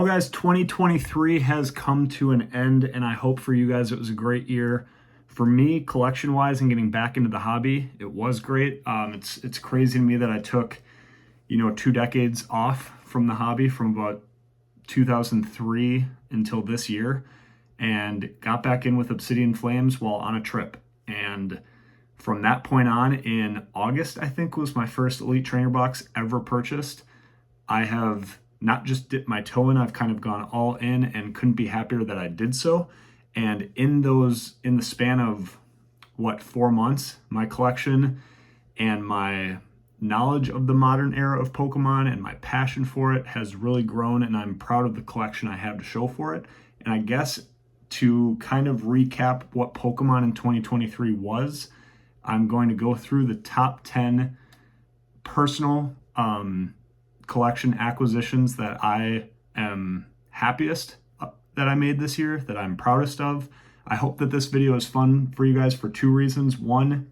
guys, 2023 has come to an end, and I hope for you guys it was a great year. For me, collection-wise and getting back into the hobby, it was great. It's crazy to me that I took, 2 decades off from the hobby from about 2003 until this year, and got back in with Obsidian Flames while on a trip. And from that point on, in August, I think was my first Elite Trainer box ever purchased. I have not just dipped my toe in, I've kind of gone all in and couldn't be happier that I did so. And in the span of 4 months, my collection and my knowledge of the modern era of Pokemon and my passion for it has really grown, and I'm proud of the collection I have to show for it. And I guess to kind of recap what Pokemon in 2023 was, I'm going to go through the top 10 personal collection acquisitions that I am happiest that I made this year, that I'm proudest of. I hope that this video is fun for you guys for 2 reasons. One,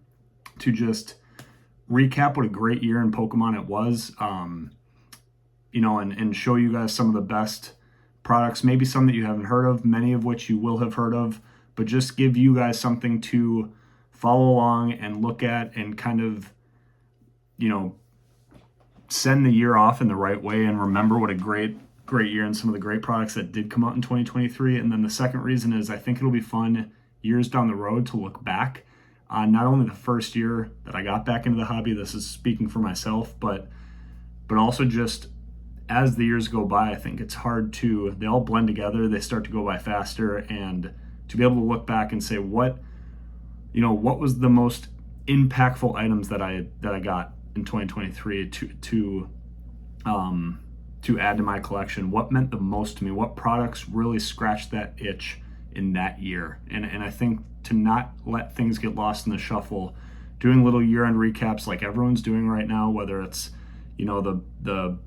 to just recap what a great year in Pokemon it was, and show you guys some of the best products, maybe some that you haven't heard of, many of which you will have heard of, but just give you guys something to follow along and look at and kind of, send the year off in the right way and remember what a great year and some of the great products that did come out in 2023. And then the second reason is I think it'll be fun years down the road to look back on not only the first year that I got back into the hobby, this is speaking for myself, but also just as the years go by. I think it's hard they all blend together, they start to go by faster, and to be able to look back and say what was the most impactful items that I got in 2023 to add to my collection, what meant the most to me, what products really scratched that itch in that year. And I think to not let things get lost in the shuffle, doing little year-end recaps like everyone's doing right now, whether it's the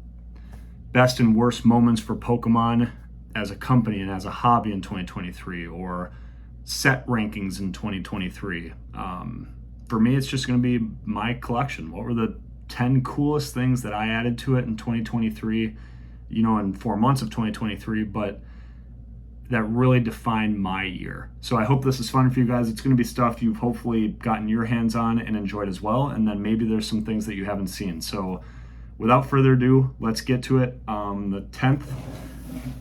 best and worst moments for Pokemon as a company and as a hobby in 2023, or set rankings in 2023. For me, it's just going to be my collection. What were the 10 coolest things that I added to it in 2023, in 4 months of 2023, but that really defined my year. So I hope this is fun for you guys. It's going to be stuff you've hopefully gotten your hands on and enjoyed as well. And then maybe there's some things that you haven't seen. So without further ado, let's get to it. The 10th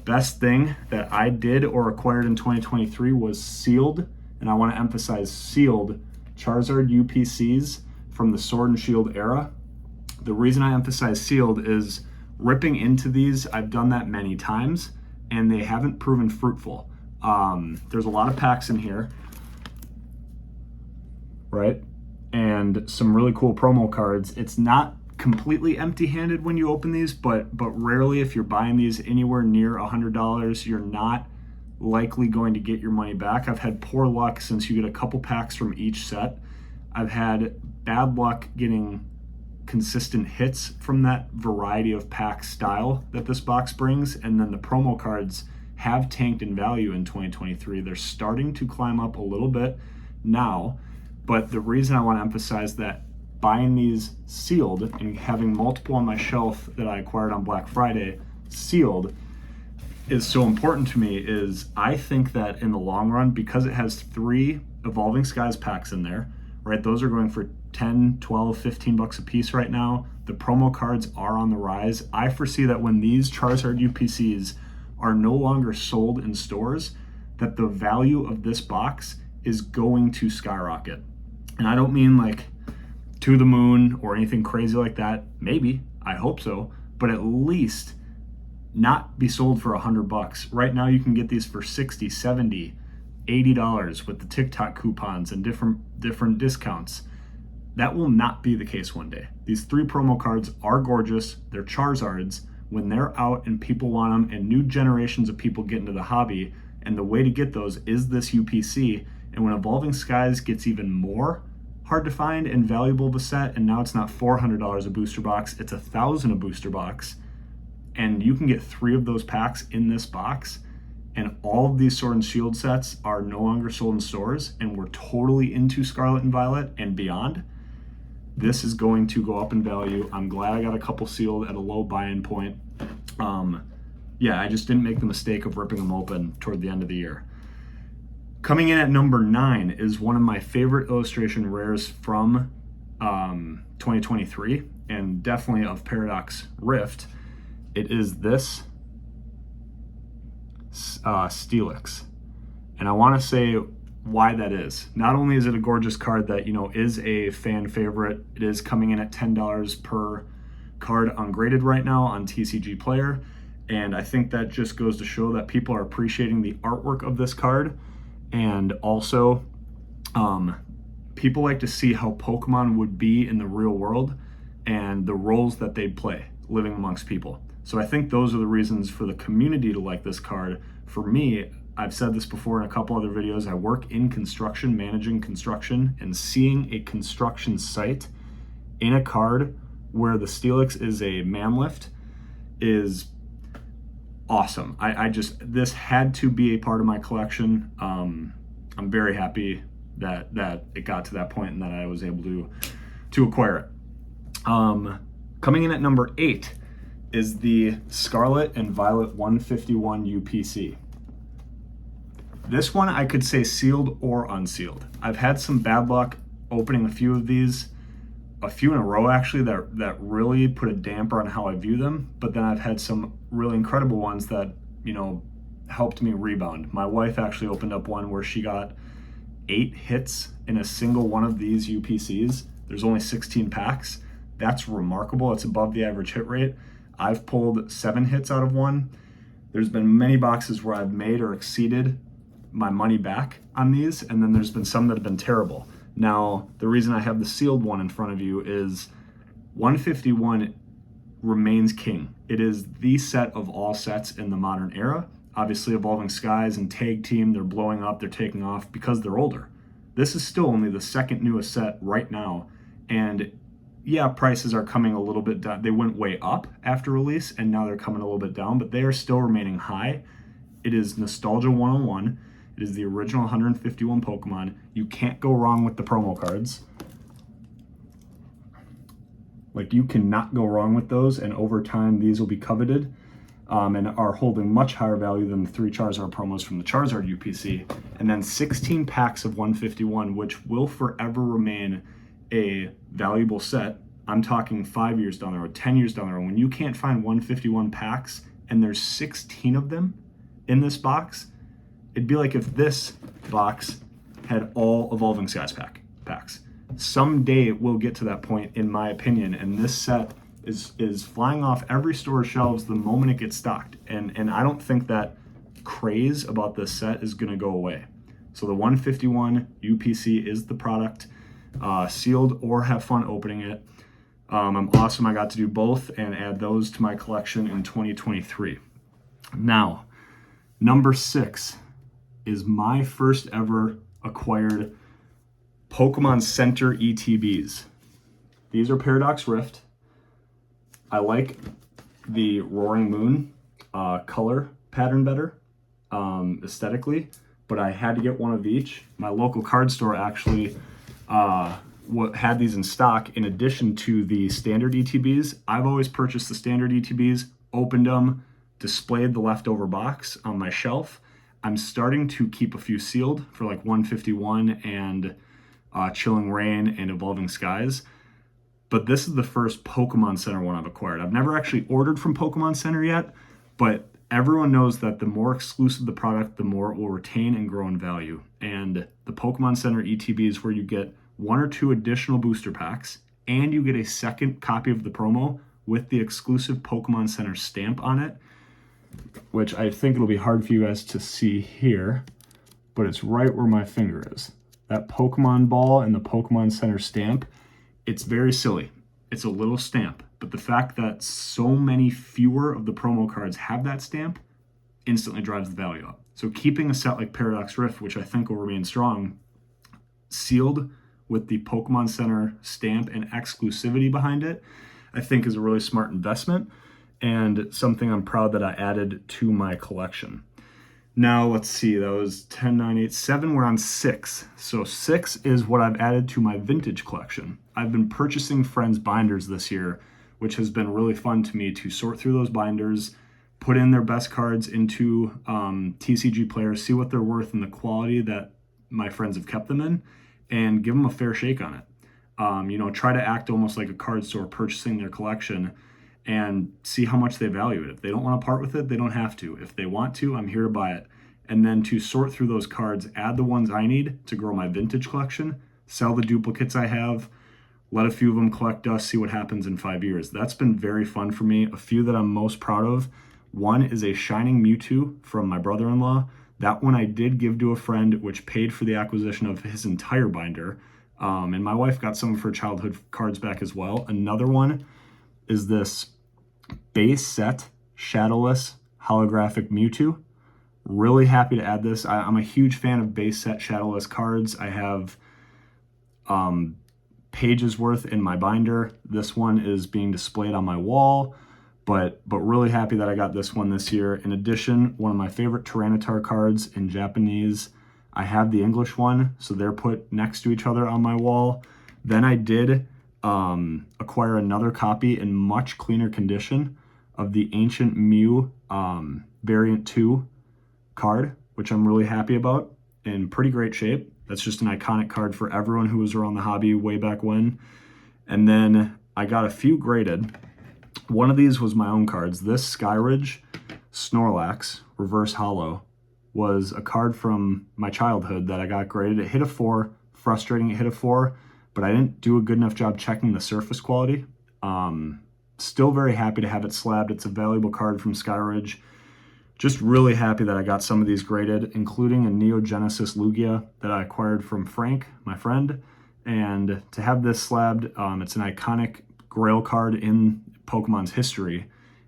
best thing that I did or acquired in 2023 was sealed. And I want to emphasize sealed Charizard UPCs from the Sword and Shield era. The reason I emphasize sealed is ripping into these, I've done that many times, and they haven't proven fruitful. There's a lot of packs in here, right? And some really cool promo cards. It's not completely empty-handed when you open these, but rarely, if you're buying these anywhere near $100, you're not likely going to get your money back. I've had poor luck since you get a couple packs from each set. I've had bad luck getting consistent hits from that variety of pack style that this box brings, and then the promo cards have tanked in value in 2023. They're starting to climb up a little bit now, but the reason I want to emphasize that buying these sealed and having multiple on my shelf that I acquired on Black Friday sealed is so important to me is I think that in the long run, because it has 3 Evolving Skies packs in there, right? Those are going for 10, 12, 15 bucks a piece right now. The promo cards are on the rise. I foresee that when these Charizard UPCs are no longer sold in stores, that the value of this box is going to skyrocket. And I don't mean like to the moon or anything crazy like that. Maybe, I hope so, but at least not be sold for $100. Right now you can get these for $60, $70, $80 with the TikTok coupons and different discounts. That will not be the case one day. These 3 promo cards are gorgeous. They're Charizards. When they're out and people want them and new generations of people get into the hobby, and the way to get those is this UPC. And when Evolving Skies gets even more hard to find and valuable of a set, and now it's not $400 a booster box, it's $1,000 a booster box, and you can get 3 of those packs in this box, and all of these Sword and Shield sets are no longer sold in stores, and we're totally into Scarlet and Violet and beyond, this is going to go up in value. I'm glad I got a couple sealed at a low buy-in point. yeah, I just didn't make the mistake of ripping them open toward the end of the year. Coming in at number 9 is one of my favorite illustration rares from 2023, and definitely of Paradox Rift. It is this Steelix. And I want to say why that is. Not only is it a gorgeous card that, you know, is a fan favorite, it is coming in at $10 per card ungraded right now on TCG Player. And I think that just goes to show that people are appreciating the artwork of this card. And also, people like to see how Pokemon would be in the real world and the roles that they'd play living amongst people. So I think those are the reasons for the community to like this card. For me, I've said this before in a couple other videos, I work in construction, managing construction, and seeing a construction site in a card where the Steelix is a Mamlift is awesome. This had to be a part of my collection. I'm very happy that it got to that point and that I was able to acquire it. Coming in at number 8 is the Scarlet and Violet 151 UPC. This one I could say sealed or unsealed. I've had some bad luck opening a few of these, a few in a row actually, that really put a damper on how I view them, but then I've had some really incredible ones that, you know, helped me rebound. My wife actually opened up one where she got 8 hits in a single one of these UPCs. There's only 16 packs. That's remarkable. It's above the average hit rate. I've pulled 7 hits out of one. There's been many boxes where I've made or exceeded my money back on these, and then there's been some that have been terrible. Now, the reason I have the sealed one in front of you is 151 remains king. It is the set of all sets in the modern era. Obviously, Evolving Skies and Tag Team, they're blowing up, they're taking off because they're older. This is still only the second newest set right now, and yeah, prices are coming a little bit down. They went way up after release, and now they're coming a little bit down, but they are still remaining high. It is Nostalgia 101. It is the original 151 Pokemon. You can't go wrong with the promo cards. Like, you cannot go wrong with those, and over time, these will be coveted and are holding much higher value than the 3 Charizard promos from the Charizard UPC. And then 16 packs of 151, which will forever remain a valuable set. I'm talking 5 years down the road, 10 years down the road. When you can't find 151 packs and there's 16 of them in this box, it'd be like if this box had all Evolving Skies packs. Someday we'll get to that point, in my opinion, and this set is flying off every store's shelves the moment it gets stocked. And I don't think that craze about this set is going to go away. So the 151 UPC is the product. Sealed or have fun opening it. I'm awesome. I got to do both and add those to my collection in 2023. Now, number 6 is my first ever acquired Pokemon Center ETBs. These are Paradox Rift. I like the Roaring Moon color pattern better aesthetically, but I had to get one of each. My local card store actually had these in stock in addition to the standard ETBs. I've always purchased the standard ETBs, opened them, displayed the leftover box on my shelf. I'm starting to keep a few sealed for like 151 and Chilling Reign and Evolving Skies. But this is the first Pokemon Center one I've acquired. I've never actually ordered from Pokemon Center yet, but everyone knows that the more exclusive the product, the more it will retain and grow in value. And the Pokemon Center ETB is where you get 1 or 2 additional booster packs, and you get a second copy of the promo with the exclusive Pokemon Center stamp on it, which I think it'll be hard for you guys to see here, but it's right where my finger is. That Pokemon ball and the Pokemon Center stamp, it's very silly. It's a little stamp, but the fact that so many fewer of the promo cards have that stamp instantly drives the value up. So keeping a set like Paradox Rift, which I think will remain strong, sealed with the Pokemon Center stamp and exclusivity behind it, I think is a really smart investment and something I'm proud that I added to my collection. Now, let's see, that was 10, 9, 8, 7. We're on 6. So 6 is what I've added to my vintage collection. I've been purchasing friends' binders this year, which has been really fun to me to sort through those binders, put in their best cards into TCG players, see what they're worth and the quality that my friends have kept them in, and give them a fair shake on it. Try to act almost like a card store purchasing their collection and see how much they value it. If they don't want to part with it, they don't have to. If they want to, I'm here to buy it. And then to sort through those cards, add the ones I need to grow my vintage collection, sell the duplicates I have, let a few of them collect dust, see what happens in 5 years. That's been very fun for me. A few that I'm most proud of. One is a Shining Mewtwo from my brother-in-law. That one I did give to a friend, which paid for the acquisition of his entire binder. And my wife got some of her childhood cards back as well. Another one is this base set Shadowless holographic Mewtwo. Really happy to add this. I'm a huge fan of base set Shadowless cards. I have pages worth in my binder. This one is being displayed on my wall, but really happy that I got this one this year. In addition, one of my favorite Tyranitar cards in Japanese. I have the English one, so they're put next to each other on my wall. Then I did acquire another copy in much cleaner condition of the Ancient Mew Variant 2 card, which I'm really happy about, in pretty great shape. That's just an iconic card for everyone who was around the hobby way back when. And then I got a few graded. One of these was my own cards. This Skyridge Snorlax Reverse Hollow was a card from my childhood that I got graded. It hit a 4, frustrating it hit a 4, but I didn't do a good enough job checking the surface quality. Still very happy to have it slabbed. It's a valuable card from Skyridge. Just really happy that I got some of these graded, including a Neo Genesis Lugia that I acquired from Frank, my friend. And to have this slabbed, it's an iconic Grail card in Pokemon's history.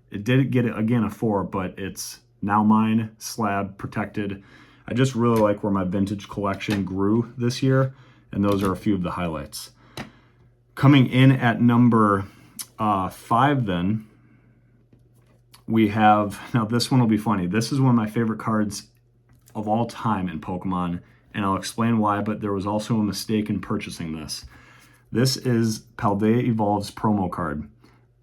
It did get, again, a 4, but it's now mine, slab, protected. I just really like where my vintage collection grew this year, and those are a few of the highlights. Coming in at number 5 then, we have, now this one will be funny. This is one of my favorite cards of all time in Pokemon, and I'll explain why, but there was also a mistake in purchasing this. This is Paldea Evolve's promo card.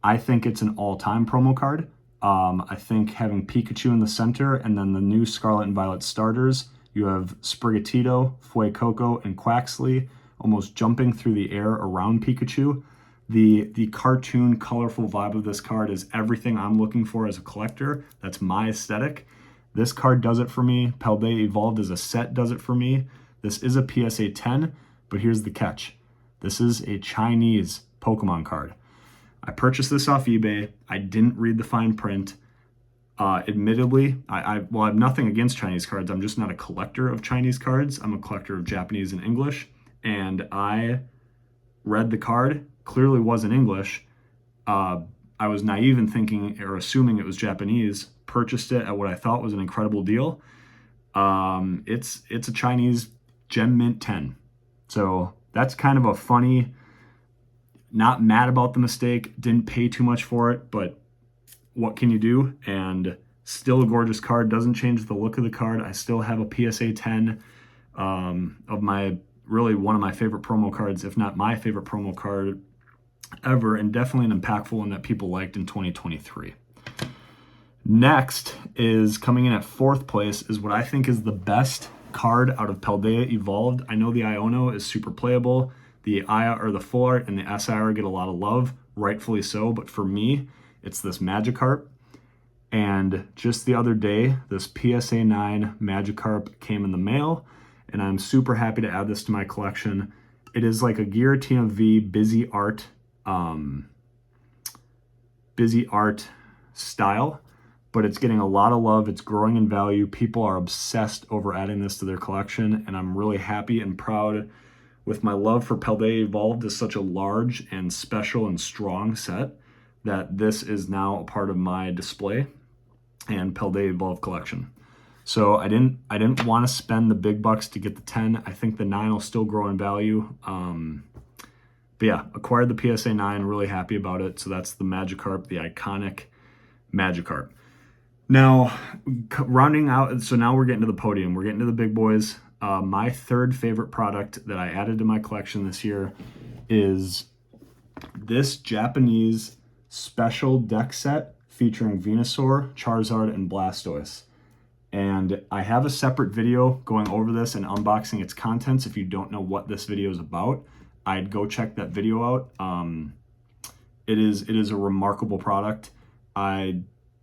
I think it's an all-time promo card. I think having Pikachu in the center and then the new Scarlet and Violet starters, you have Sprigatito, Fuecoco, and Quaxley almost jumping through the air around Pikachu. The cartoon, colorful vibe of this card is everything I'm looking for as a collector. That's my aesthetic. This card does it for me. Paldea Evolved as a set does it for me. This is a PSA 10, but here's the catch. This is a Chinese Pokemon card. I purchased this off eBay. I didn't read the fine print. Admittedly, I have nothing against Chinese cards. I'm just not a collector of Chinese cards. I'm a collector of Japanese and English. And I read the card, clearly wasn't English. I was naive in thinking or assuming it was Japanese. Purchased it at what I thought was an incredible deal. It's a Chinese Gem Mint 10. So that's kind of a funny, not mad about the mistake, didn't pay too much for it, but what can you do? And still a gorgeous card, doesn't change the look of the card. I still have a PSA 10 of my, really one of my favorite promo cards, if not my favorite promo card ever, and definitely an impactful one that people liked in 2023. Next is coming in at 4th place is what I think is the best card out of Paldea Evolved. I know the Iono is super playable. The full art and the SIR get a lot of love, rightfully so, but for me, it's this Magikarp. And just the other day, this PSA 9 Magikarp came in the mail, and I'm super happy to add this to my collection. It is like a Giratina V busy art style, but it's getting a lot of love. It's growing in value. People are obsessed over adding this to their collection, and I'm really happy and proud with my love for Paldea Evolved as such a large and special and strong set that this is now a part of my display and Paldea Evolved collection. So I didn't want to spend the big bucks to get the 10. I think the 9 will still grow in value. But yeah, acquired the PSA 9, really happy about it. So that's the Magikarp, the iconic Magikarp. Now, rounding out, so now we're getting to the podium. We're getting to the big boys. My 3rd favorite product that I added to my collection this year is this Japanese special deck set featuring Venusaur, Charizard, and Blastoise. And I have a separate video going over this and unboxing its contents. If you don't know what this video is about, I'd go check that video out. It is a remarkable product. I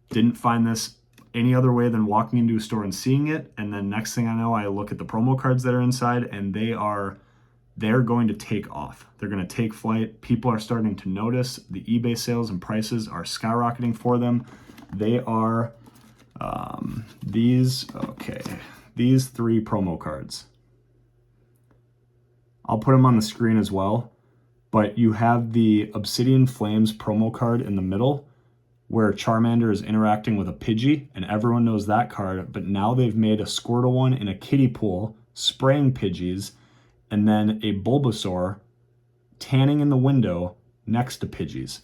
didn't find this any other way than walking into a store and seeing it. And then next thing I know, I look at the promo cards that are inside, and they're going to take off. They're going to take flight. People are starting to notice. The eBay sales and prices are skyrocketing for them. They are these three promo cards. I'll put them on the screen as well, but you have the Obsidian Flames promo card in the middle where Charmander is interacting with a Pidgey, and everyone knows that card, but now they've made a Squirtle one in a kiddie pool spraying Pidgeys, and then a Bulbasaur tanning in the window next to Pidgeys.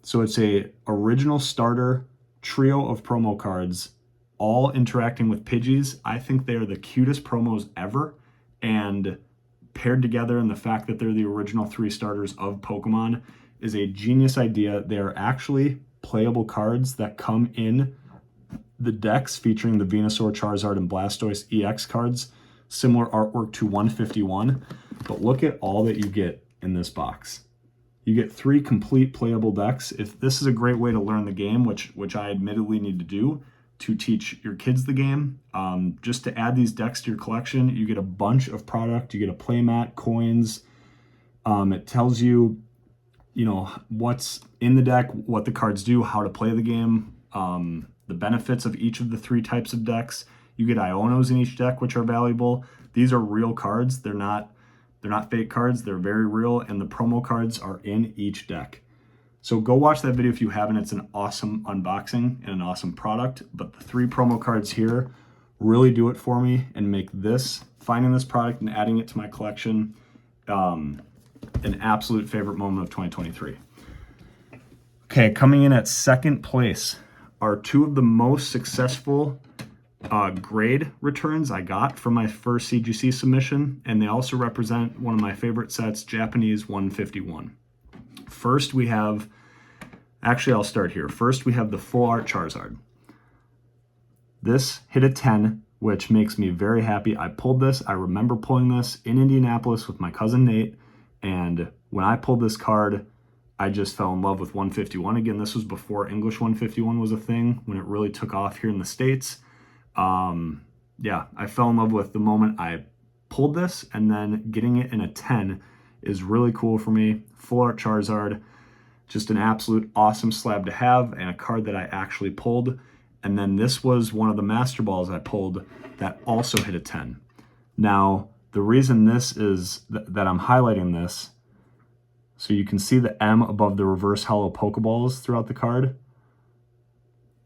So it's a original starter trio of promo cards, all interacting with Pidgeys. I think they are the cutest promos ever, and paired together in the fact that they're the original three starters of Pokemon is a genius idea. They are actually playable cards that come in the decks featuring the Venusaur, Charizard, and Blastoise EX cards. Similar artwork to 151, but look at all that you get in this box. You get 3 complete playable decks. If this is a great way to learn the game, which I admittedly need to do to teach your kids the game, just to add these decks to your collection, you get a bunch of product. You get a playmat, coins. It tells you, what's in the deck, what the cards do, how to play the game, the benefits of each of the 3 types of decks. You get Ionos in each deck, which are valuable. These are real cards. They're not fake cards. They're very real, and the promo cards are in each deck. So go watch that video if you haven't. It's an awesome unboxing and an awesome product, but the 3 promo cards here really do it for me and make finding this product and adding it to my collection, an absolute favorite moment of 2023. Okay, coming in at second place are 2 of the most successful grade returns I got from my first CGC submission, and they also represent one of my favorite sets, Japanese 151. First we have, I'll start here. First we have the full art Charizard. This hit a 10, which makes me very happy. I pulled this, I remember pulling this in Indianapolis with my cousin Nate, and when I pulled this card, I just fell in love with 151. Again, this was before English 151 was a thing, when it really took off here in the States. I fell in love with the moment I pulled this, and then getting it in a 10 is really cool for me. Full art Charizard, just an absolute awesome slab to have, and a card that I actually pulled. And then this was one of the Master Balls I pulled that also hit a 10. Now, the reason this is that I'm highlighting this, so you can see the M above the reverse hollow Pokeballs throughout the card.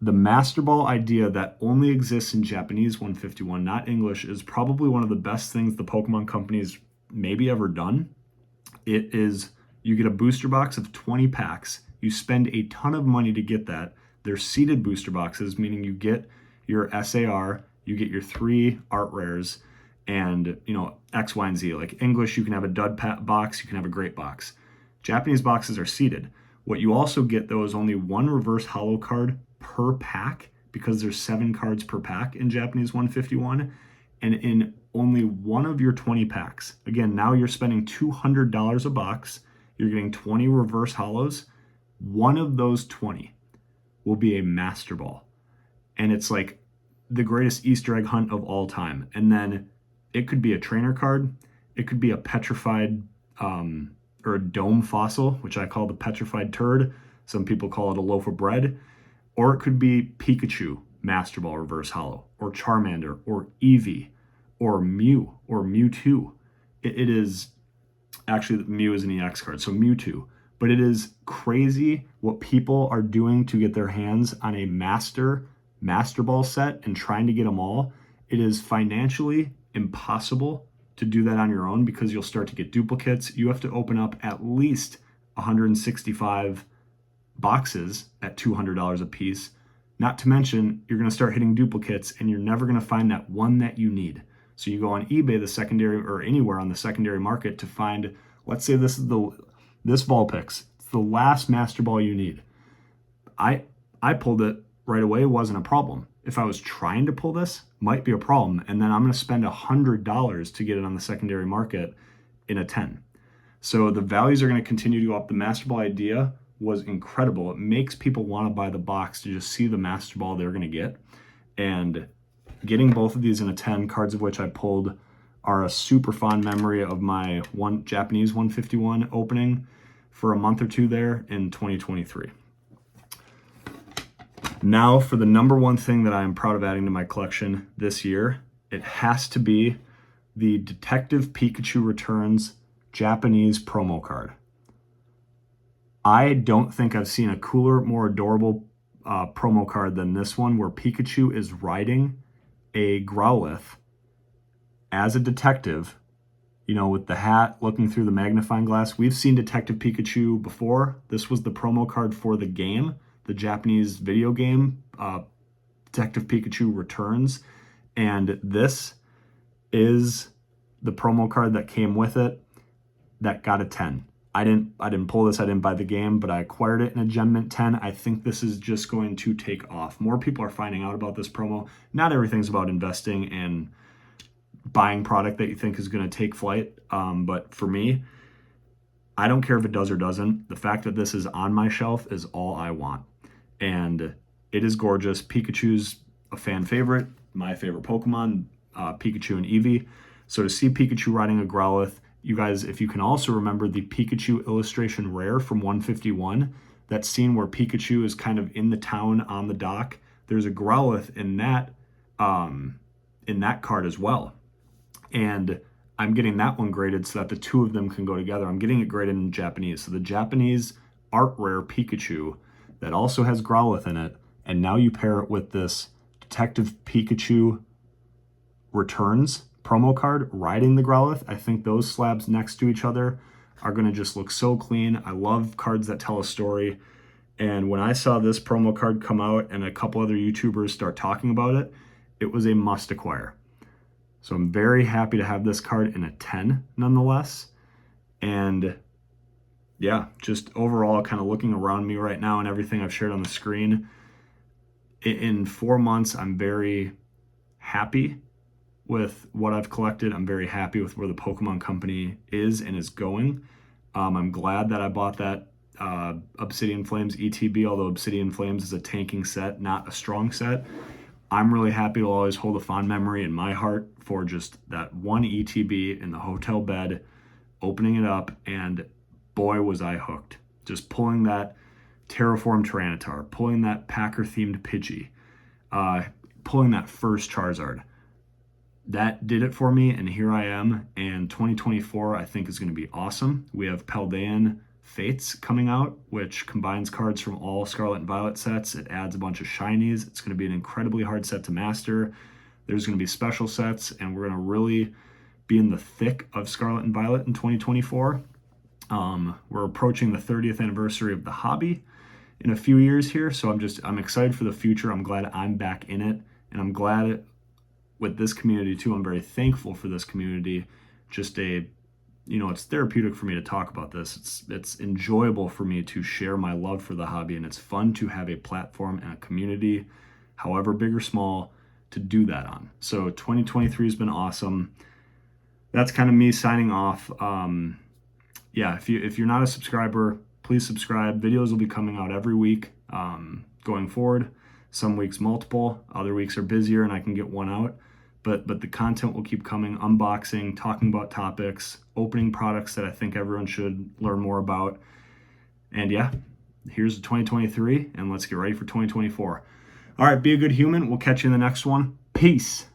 The Master Ball idea that only exists in Japanese 151, not English, is probably one of the best things the Pokemon company's maybe ever done. It is, you get a booster box of 20 packs. You spend a ton of money to get that. They're seeded booster boxes, meaning you get your SAR, you get your 3 art rares, and X, Y, and Z. Like English, you can have a dud box, you can have a great box. Japanese boxes are seeded. What you also get, though, is only 1 reverse hollow card per pack, because there's 7 cards per pack in Japanese 151, and in only 1 of your 20 packs. Again, now you're spending $200 a box. You're getting 20 reverse hollows. 1 of those 20 will be a Master Ball, and it's like the greatest Easter egg hunt of all time. And then it could be a trainer card. It could be a petrified or a dome fossil, which I call the petrified turd. Some people call it a loaf of bread. Or it could be Pikachu, Master Ball reverse hollow, or Charmander, or Eevee, or Mew, or Mewtwo. It is, actually Mew is an EX card, so Mewtwo. But it is crazy what people are doing to get their hands on a Master Ball set and trying to get them all. It is financially impossible to do that on your own, because you'll start to get duplicates. You have to open up at least 165 boxes at $200 a piece. Not to mention, you're going to start hitting duplicates, and you're never going to find that one that you need. So you go on eBay, the secondary, or anywhere on the secondary market to find, let's say this is this Vulpix. It's the last Master Ball you need. I I pulled it right away, wasn't a problem. If I was trying to pull this, might be a problem. And then I'm going to spend $100 to get it on the secondary market in a 10. So the values are going to continue to go up. The Master Ball idea was incredible. It makes people want to buy the box to just see the Master Ball they're going to get. And getting both of these in a 10, cards of which I pulled, are a super fond memory of my Japanese 151 opening for a month or two there in 2023. Now for the number one thing that I am proud of adding to my collection this year, it has to be the Detective Pikachu Returns Japanese promo card. I don't think I've seen a cooler, more adorable promo card than this one, where Pikachu is riding a Growlithe as a detective, you know, with the hat looking through the magnifying glass. We've seen Detective Pikachu before. This was the promo card for the game, the Japanese video game, Detective Pikachu Returns. And this is the promo card that came with it that got a 10. I didn't pull this, I didn't buy the game, but I acquired it in a Gem Mint 10. I think this is just going to take off. More people are finding out about this promo. Not everything's about investing and buying product that you think is going to take flight. But for me, I don't care if it does or doesn't. The fact that this is on my shelf is all I want. And it is gorgeous. Pikachu's a fan favorite, my favorite Pokemon, Pikachu and Eevee. So to see Pikachu riding a Growlithe, you guys, if you can also remember the Pikachu illustration rare from 151, that scene where Pikachu is kind of in the town on the dock, there's a Growlithe in that card as well. And I'm getting that one graded so that the two of them can go together. I'm getting it graded in Japanese. So the Japanese art rare Pikachu that also has Growlithe in it, and now you pair it with this Detective Pikachu Returns promo card riding the Growlithe. I think those slabs next to each other are going to just look so clean. I love cards that tell a story. And when I saw this promo card come out and a couple other YouTubers start talking about it, it was a must acquire. So I'm very happy to have this card in a 10 nonetheless. And yeah, just overall kind of looking around me right now and everything I've shared on the screen, in 4 months, I'm very happy with what I've collected. I'm very happy with where the Pokemon Company is and is going. I'm glad that I bought that Obsidian Flames ETB, although Obsidian Flames is a tanking set, not a strong set. I'm really happy to always hold a fond memory in my heart for just that one ETB in the hotel bed, opening it up, and boy, was I hooked. Just pulling that Terraform Tyranitar, pulling that Packer-themed Pidgey, pulling that first Charizard. That did it for me, and here I am. And 2024, I think, is going to be awesome. We have Paldean Fates coming out, which combines cards from all Scarlet and Violet sets. It adds a bunch of shinies. It's going to be an incredibly hard set to master. There's going to be special sets, and we're going to really be in the thick of Scarlet and Violet in 2024. We're approaching the 30th anniversary of the hobby in a few years here, so I'm excited for the future. I'm glad I'm back in it, and I'm glad with this community too. I'm very thankful for this community. It's therapeutic for me to talk about this. It's enjoyable for me to share my love for the hobby, and it's fun to have a platform and a community, however big or small, to do that on. So 2023 has been awesome. That's kind of me signing off. If you're not a subscriber, please subscribe. Videos will be coming out every week going forward. Some weeks multiple, other weeks are busier and I can get one out. But the content will keep coming, unboxing, talking about topics, opening products that I think everyone should learn more about. And yeah, here's 2023, and let's get ready for 2024. All right, be a good human. We'll catch you in the next one. Peace.